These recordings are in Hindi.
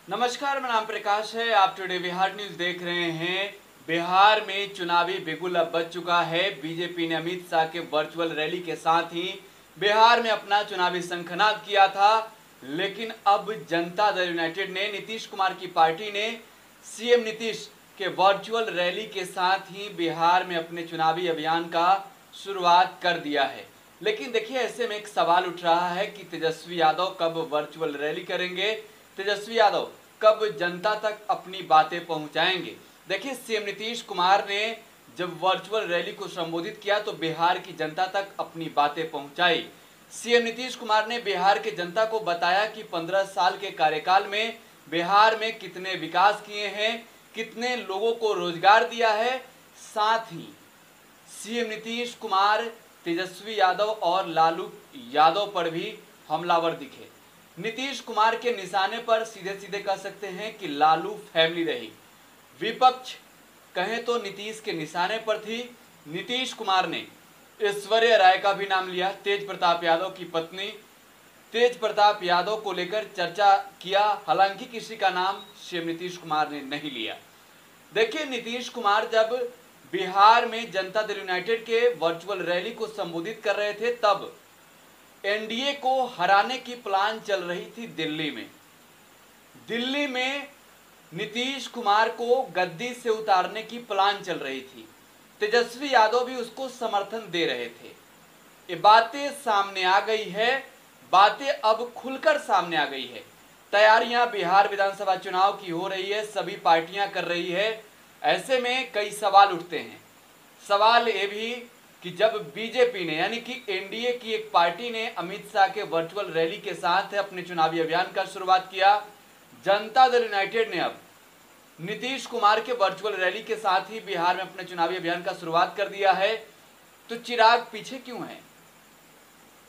नमस्कार, मेरा नाम प्रकाश है। आप टुडे बिहार न्यूज देख रहे हैं। बिहार में चुनावी बिगुल अब बज चुका है। बीजेपी ने अमित शाह के वर्चुअल रैली के साथ ही बिहार में अपना चुनावी शंखनाद किया था, लेकिन अब जनता दल यूनाइटेड ने, नीतीश कुमार की पार्टी ने सीएम नीतीश के वर्चुअल रैली के साथ ही बिहार में अपने चुनावी अभियान का शुरुआत कर दिया है। लेकिन देखिए, ऐसे में एक सवाल उठ रहा है कि तेजस्वी यादव कब वर्चुअल रैली करेंगे, तेजस्वी यादव कब जनता तक अपनी बातें पहुंचाएंगे। देखिए, सीएम नीतीश कुमार ने जब वर्चुअल रैली को संबोधित किया तो बिहार की जनता तक अपनी बातें पहुंचाई। सीएम नीतीश कुमार ने बिहार की जनता को बताया कि 15 साल के कार्यकाल में बिहार में कितने विकास किए हैं, कितने लोगों को रोजगार दिया है। साथ ही सीएम नीतीश कुमार तेजस्वी यादव और लालू यादव पर भी हमलावर दिखे। नीतीश कुमार के निशाने पर सीधे सीधे कह सकते हैं कि लालू फैमिली रही। विपक्ष कहें तो नीतीश के निशाने पर थी। नीतीश कुमार ने ऐश्वर्या राय का भी नाम लिया, तेज प्रताप यादव की पत्नी तेज प्रताप यादव को लेकर चर्चा किया। हालांकि किसी का नाम सीएम नीतीश कुमार ने नहीं लिया। देखिए, नीतीश कुमार जब बिहार में जनता दल यूनाइटेड के वर्चुअल रैली को संबोधित कर रहे थे, तब एनडीए को हराने की प्लान चल रही थी दिल्ली में नीतीश कुमार को गद्दी से उतारने की प्लान चल रही थी। तेजस्वी यादव भी उसको समर्थन दे रहे थे। ये बातें सामने आ गई है, बातें अब खुलकर सामने आ गई है। तैयारियां बिहार विधानसभा चुनाव की हो रही है, सभी पार्टियां कर रही है। ऐसे में कई सवाल उठते हैं। सवाल ये भी कि जब बीजेपी ने, यानी कि एनडीए की एक पार्टी ने अमित शाह के वर्चुअल रैली के साथ अपने चुनावी अभियान का शुरुआत किया, जनता दल यूनाइटेड ने अब नीतीश कुमार के वर्चुअल रैली के साथ ही बिहार में अपने चुनावी अभियान का शुरुआत कर दिया है, तो चिराग पीछे क्यों है?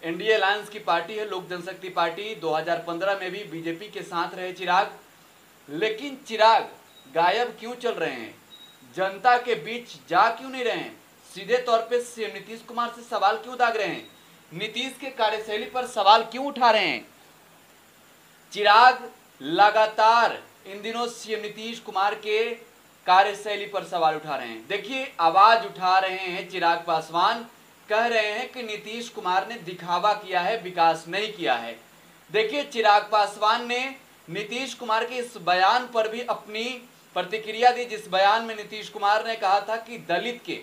एनडीए अलायंस की पार्टी है लोक जनशक्ति पार्टी। 2015 में भी बीजेपी के साथ रहे चिराग, लेकिन चिराग गायब क्यों चल रहे हैं? जनता के बीच जा क्यों नहीं रहे हैं? सीधे तौर पे सीएम नीतीश कुमार से सवाल क्यों दाग रहे हैं? नीतीश के कार्यशैली पर सवाल क्यों उठा रहे हैं? चिराग लगातार इन दिनों सीएम नीतीश कुमार के कार्यशैली पर सवाल उठा रहे हैं। देखिए, आवाज उठा रहे हैं चिराग पासवान, कह रहे हैं कि नीतीश कुमार ने दिखावा किया है, विकास नहीं किया है। देखिए, चिराग पासवान ने नीतीश कुमार के इस बयान पर भी अपनी प्रतिक्रिया दी, जिस बयान में नीतीश कुमार ने कहा था कि दलित के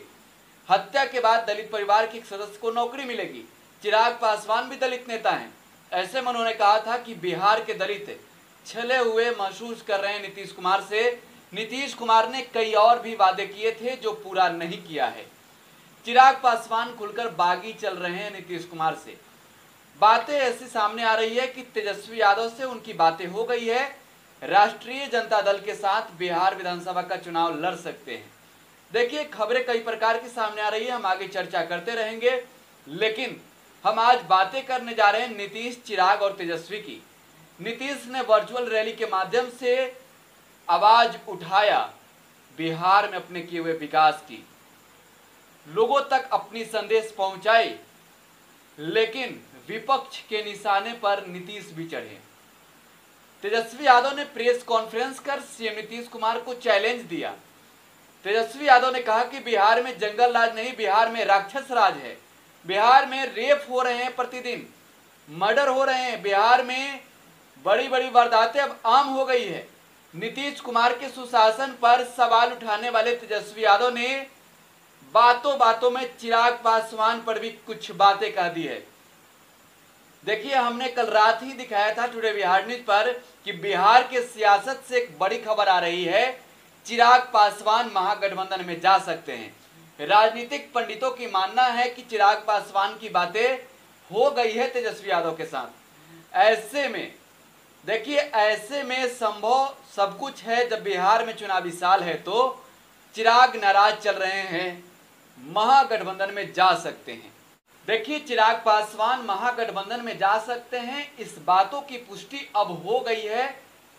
हत्या के बाद दलित परिवार के एक सदस्य को नौकरी मिलेगी। चिराग पासवान भी दलित नेता हैं। ऐसे में उन्होंने कहा था कि बिहार के दलित छले हुए महसूस कर रहे हैं नीतीश कुमार से। नीतीश कुमार ने कई और भी वादे किए थे जो पूरा नहीं किया है। चिराग पासवान खुलकर बागी चल रहे हैं नीतीश कुमार से। बातें ऐसी सामने आ रही है कि तेजस्वी यादव से उनकी बातें हो गई है, राष्ट्रीय जनता दल के साथ बिहार विधानसभा का चुनाव लड़ सकते हैं। देखिए, खबरें कई प्रकार की सामने आ रही है, हम आगे चर्चा करते रहेंगे, लेकिन हम आज बातें करने जा रहे हैं नीतीश, चिराग और तेजस्वी की। नीतीश ने वर्चुअल रैली के माध्यम से आवाज उठाया, बिहार में अपने किए हुए विकास की, लोगों तक अपनी संदेश पहुंचाई, लेकिन विपक्ष के निशाने पर नीतीश भी चढ़े। तेजस्वी यादव ने प्रेस कॉन्फ्रेंस कर सीएम नीतीश कुमार को चैलेंज दिया। तेजस्वी यादव ने कहा कि बिहार में जंगल राज नहीं, बिहार में राक्षस राज है। बिहार में रेप हो रहे हैं, प्रतिदिन मर्डर हो रहे हैं, बिहार में बड़ी बड़ी वारदातें अब आम हो गई है। नीतीश कुमार के सुशासन पर सवाल उठाने वाले तेजस्वी यादव ने बातों बातों में चिराग पासवान पर भी कुछ बातें कह दी है। देखिए, हमने कल रात ही दिखाया था टुडे बिहार न्यूज पर कि बिहार के सियासत से एक बड़ी खबर आ रही है, चिराग पासवान महागठबंधन में जा सकते हैं। राजनीतिक पंडितों की मानना है कि चिराग पासवान की बातें हो गई है तेजस्वी यादव के साथ। ऐसे में देखिए, ऐसे में संभव सब कुछ है। जब बिहार में चुनावी साल है तो चिराग नाराज चल रहे हैं, महागठबंधन में जा सकते हैं। देखिए, चिराग पासवान महागठबंधन में जा सकते हैं, इस बातों की पुष्टि अब हो गई है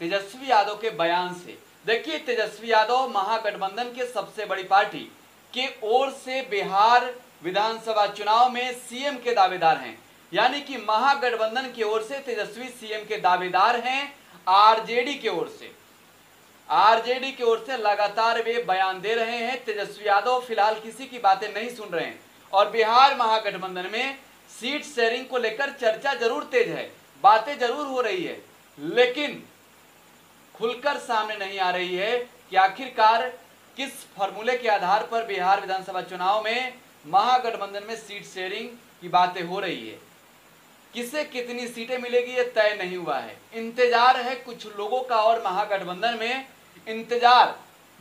तेजस्वी यादव के बयान से। देखिए, तेजस्वी यादव महागठबंधन के सबसे बड़ी पार्टी के ओर से बिहार विधानसभा चुनाव में सीएम के दावेदार हैं। यानी कि महागठबंधन की ओर से तेजस्वी सीएम के दावेदार हैं। आरजेडी की ओर से लगातार वे बयान दे रहे हैं। तेजस्वी यादव फिलहाल किसी की बातें नहीं सुन रहे हैं और बिहार महागठबंधन में सीट शेयरिंग को लेकर चर्चा जरूर तेज है, बातें जरूर हो रही है, लेकिन खुलकर सामने नहीं आ रही है कि आखिरकार किस फॉर्मूले के आधार पर बिहार विधानसभा चुनाव में महागठबंधन में सीट शेयरिंग की बातें हो रही है। किसे कितनी सीटें मिलेगी ये तय नहीं हुआ है। इंतजार है कुछ लोगों का और महागठबंधन में इंतजार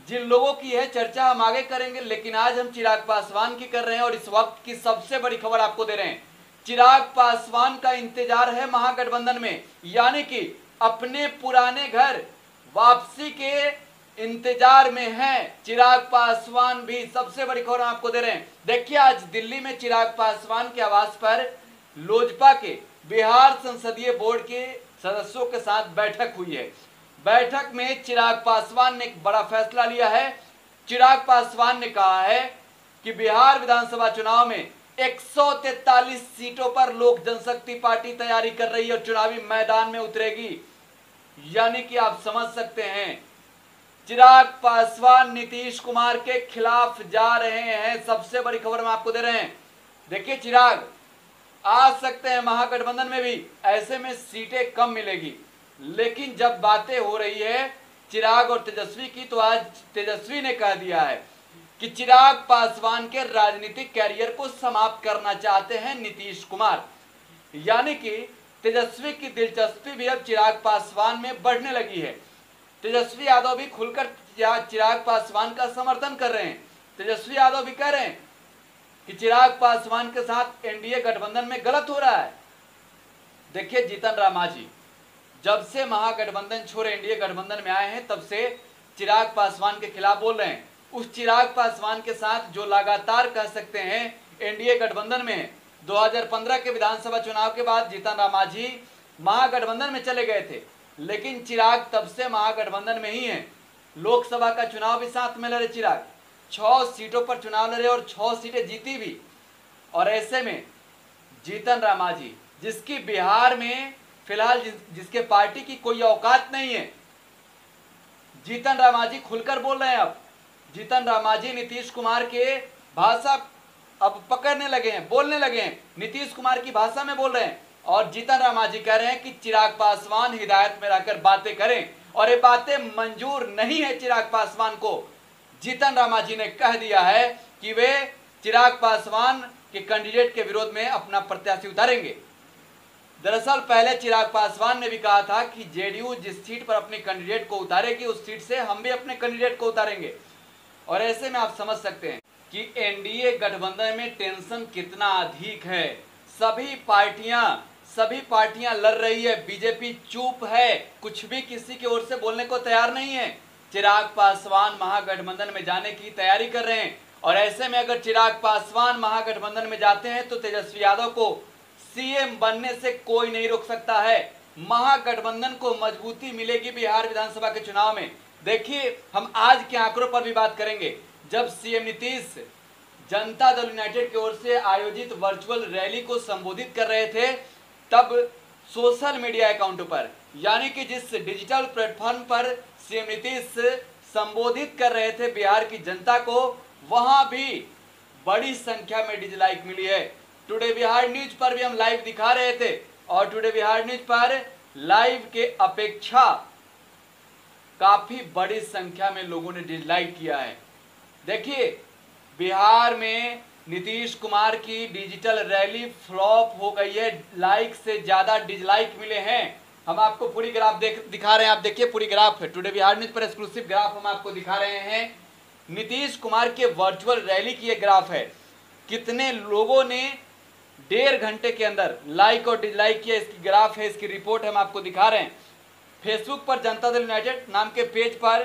जिन लोगों की है, चर्चा हम आगे करेंगे, लेकिन आज हम चिराग पासवान की कर रहे हैं और इस वक्त की सबसे बड़ी खबर आपको दे रहे हैं। चिराग पासवान का इंतजार है महागठबंधन में, यानी कि अपने पुराने घर वापसी के इंतजार में है चिराग पासवान भी। सबसे बड़ी खबर हम आपको दे रहे हैं। देखिए, आज दिल्ली में चिराग पासवान के आवास पर लोजपा के बिहार संसदीय बोर्ड के सदस्यों के साथ बैठक हुई है। बैठक में चिराग पासवान ने एक बड़ा फैसला लिया है। चिराग पासवान ने कहा है कि बिहार विधानसभा चुनाव में 143 सीटों पर लोक जनशक्ति पार्टी तैयारी कर रही है और चुनावी मैदान में उतरेगी। यानी कि आप समझ सकते हैं, चिराग पासवान नीतीश कुमार के खिलाफ जा रहे हैं। सबसे बड़ी खबर हम आपको दे रहे हैं। देखिए, चिराग आ सकते हैं महागठबंधन में भी, ऐसे में सीटें कम मिलेगी, लेकिन जब बातें हो रही है चिराग और तेजस्वी की, तो आज तेजस्वी ने कह दिया है कि चिराग पासवान के राजनीतिक कैरियर को समाप्त करना चाहते हैं नीतीश कुमार। यानी कि तेजस्वी की दिलचस्पी भी अब चिराग पासवान में बढ़ने लगी है। तेजस्वी यादव भी खुलकर चिराग पासवान का समर्थन कर रहे हैं। तेजस्वी यादव भी कह रहे हैं कि चिराग पासवान के साथ एनडीए गठबंधन में गलत हो रहा है। देखिए, जीतन राम मांझी जब से महागठबंधन छोड़ एनडीए गठबंधन में आए हैं, तब से चिराग पासवान के खिलाफ बोल रहे हैं। उस चिराग पासवान के साथ जो लगातार कह सकते हैं एनडीए गठबंधन में 2015 के विधानसभा चुनाव के बाद जीतन राम मांझी महागठबंधन में चले गए थे, लेकिन चिराग तब से महागठबंधन में ही है। लोकसभा का चुनाव भी साथ में लड़े चिराग, 6 सीटों पर चुनाव लड़े और 6 सीटें जीती भी। और ऐसे में जीतन राम मांझी, जिसकी बिहार में फिलहाल जिसके पार्टी की कोई औकात नहीं है, जीतन राम मांझी खुलकर बोल रहे हैं। अब जीतन राम मांझी नीतीश कुमार के भाषा अब पकड़ने लगे हैं, बोलने लगे हैं, नीतीश कुमार की भाषा में बोल रहे हैं। और जीतन राम मांझी कह रहे हैं कि चिराग पासवान हिदायत में रहकर बातें करें, और ये बातें मंजूर नहीं है चिराग पासवान को। जीतन राम मांझी ने कह दिया है कि वे चिराग पासवान के कैंडिडेट के विरोध में अपना प्रत्याशी उतारेंगे। दरअसल पहले चिराग पासवान ने भी कहा था कि जेडीयू जिस सीट पर अपने कैंडिडेट को उतारेगी, उस सीट से हम भी अपने कैंडिडेट को उतारेंगे। और ऐसे में आप समझ सकते हैं कि एनडीए गठबंधन में टेंशन कितना अधिक है। सभी पार्टियां लड़ रही है, बीजेपी चुप है, कुछ भी किसी की ओर से बोलने को तैयार नहीं है। चिराग पासवान महागठबंधन में जाने की तैयारी कर रहे हैं, और ऐसे में अगर चिराग पासवान महागठबंधन में जाते हैं तो तेजस्वी यादव को सीएम बनने से कोई नहीं रोक सकता है। महागठबंधन को मजबूती मिलेगी बिहार विधानसभा के चुनाव में। देखिए, हम आज के आंकड़ों पर भी बात करेंगे। जब सीएम नीतीश जनता दल यूनाइटेड की ओर से आयोजित वर्चुअल रैली को संबोधित कर रहे थे, तब सोशल मीडिया अकाउंटों पर, यानी कि जिस डिजिटल प्लेटफॉर्म पर सीएम नीतीश संबोधित कर रहे थे बिहार की जनता को, वहां भी बड़ी संख्या में डिसलाइक मिली है। टुडे बिहार न्यूज पर भी हम लाइव दिखा रहे थे, और टुडे बिहार न्यूज पर लाइव के अपेक्षा काफी बड़ी संख्या में लोगों ने डिसलाइक किया है। देखिए, बिहार में नीतीश कुमार की डिजिटल रैली फ्लॉप हो गई है, लाइक से ज्यादा डिसलाइक मिले हैं। हम आपको पूरी ग्राफ दिखा रहे हैं। आप देखिए, पूरी ग्राफ है, टुडे बिहार न्यूज पर एक्सक्लूसिव ग्राफ हम आपको दिखा रहे हैं। नीतीश कुमार के वर्चुअल रैली की एक ग्राफ है, कितने लोगों ने 1.5 घंटे के अंदर लाइक और डिसलाइक किया, इसकी ग्राफ है, इसकी रिपोर्ट हम आपको दिखा रहे हैं। फेसबुक पर जनता दल यूनाइटेड नाम के पेज पर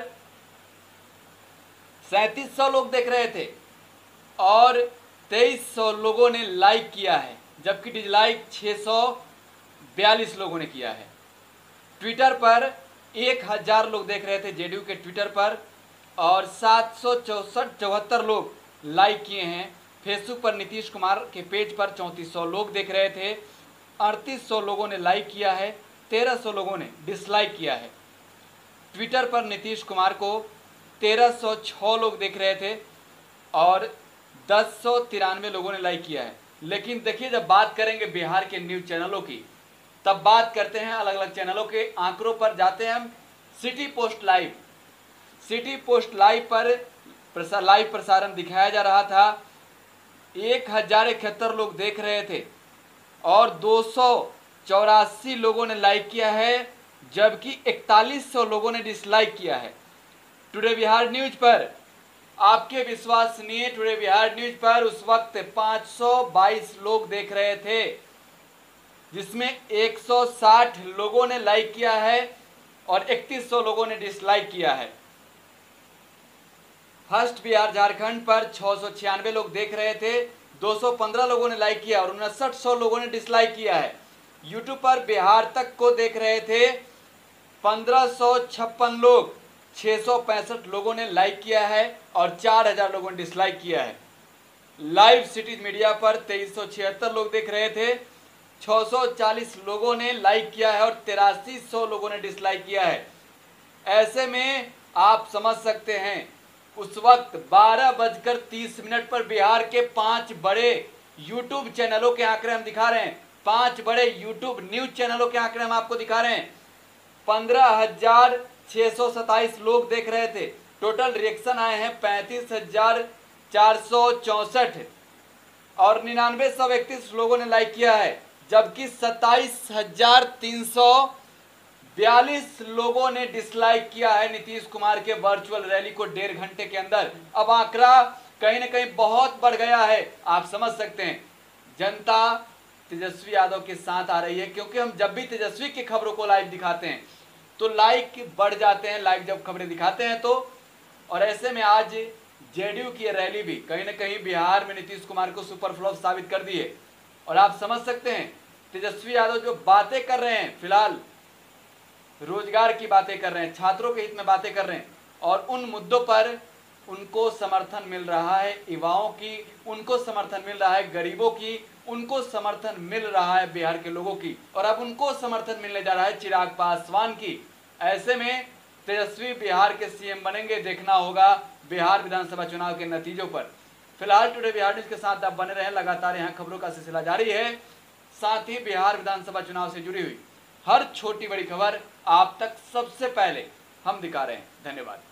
3700 लोग देख रहे थे और 2300 लोगों ने लाइक किया है, जबकि डिसलाइक 642 लोगों ने किया है। ट्विटर पर 1000 लोग देख रहे थे जेडीयू के ट्विटर पर, और 774 लोग लाइक किए हैं। फेसबुक पर नीतीश कुमार के पेज पर 3400 लोग देख रहे थे, 3800 लोगों ने लाइक किया है, 1300 लोगों ने डिसलाइक किया है। ट्विटर पर नीतीश कुमार को 1306 लोग देख रहे थे और 1093 लोगों ने लाइक किया है। लेकिन देखिए, जब बात करेंगे बिहार के न्यूज चैनलों की, तब बात करते हैं अलग अलग चैनलों के आंकड़ों पर जाते हैं हम। सिटी पोस्ट लाइव पर लाइव प्रसारण दिखाया जा रहा था। 1071 लोग देख रहे थे और 284 लोगों ने लाइक किया है, जबकि 4100 लोगों ने डिसलाइक किया है। टुडे बिहार न्यूज पर, आपके विश्वसनीय टुडे बिहार न्यूज पर उस वक्त 522 लोग देख रहे थे, जिसमें 160 लोगों ने लाइक किया है और 3100 लोगों ने डिसलाइक किया है। फर्स्ट बिहार झारखंड पर 696 लोग देख रहे थे, 215 लोगों ने लाइक किया और 5900 लोगों ने डिसलाइक किया है। यूट्यूब पर बिहार तक को देख रहे थे 1556 लोग, 665 लोगों ने लाइक किया है और 4000 लोगों ने डिसलाइक किया है। लाइव सिटीज मीडिया पर 2376 लोग देख रहे थे, 640 लोगों ने लाइक किया है और 8300 लोगों ने डिसलाइक किया है। ऐसे में आप समझ सकते हैं, उस वक्त 12:30 पर बिहार के 5 बड़े यूट्यूब चैनलों के आंकड़े हम दिखा रहे हैं। 5 बड़े यूट्यूब न्यूज चैनलों के आंकड़े हम आपको दिखा रहे हैं। 15,627 लोग देख रहे थे। टोटल रिएक्शन आए हैं 35,464 और 9931 लोगों ने लाइक किया है, जबकि 27,342 लोगों ने डिसलाइक किया है नीतीश कुमार के वर्चुअल रैली को 1.5 घंटे के अंदर। अब आंकड़ा कहीं ना कहीं बहुत बढ़ गया है, आप समझ सकते हैं। जनता तेजस्वी यादव के साथ आ रही है, क्योंकि हम जब भी तेजस्वी की खबरों को लाइव दिखाते हैं तो लाइक बढ़ जाते हैं, लाइव जब खबरें दिखाते हैं तो। और ऐसे में आज जेडीयू की रैली भी कहीं ना कहीं बिहार में नीतीश कुमार को सुपर फ्लॉप साबित कर दी है। और आप समझ सकते हैं, तेजस्वी यादव जो बातें कर रहे हैं, फिलहाल रोजगार की बातें कर रहे हैं, छात्रों के हित में बातें कर रहे हैं और उन मुद्दों पर उनको समर्थन मिल रहा है, युवाओं की उनको समर्थन मिल रहा है, गरीबों की उनको समर्थन मिल रहा है, बिहार के लोगों की, और अब उनको समर्थन मिलने जा रहा है चिराग पासवान की। ऐसे में तेजस्वी बिहार के सीएम बनेंगे, देखना होगा बिहार विधानसभा चुनाव के नतीजों पर। फिलहाल टुडे बिहार न्यूज के साथ आप बने रहें, लगातार यहाँ खबरों का सिलसिला जारी है। साथ ही बिहार विधानसभा चुनाव से जुड़ी हुई हर छोटी बड़ी खबर आप तक सबसे पहले हम दिखा रहे हैं। धन्यवाद।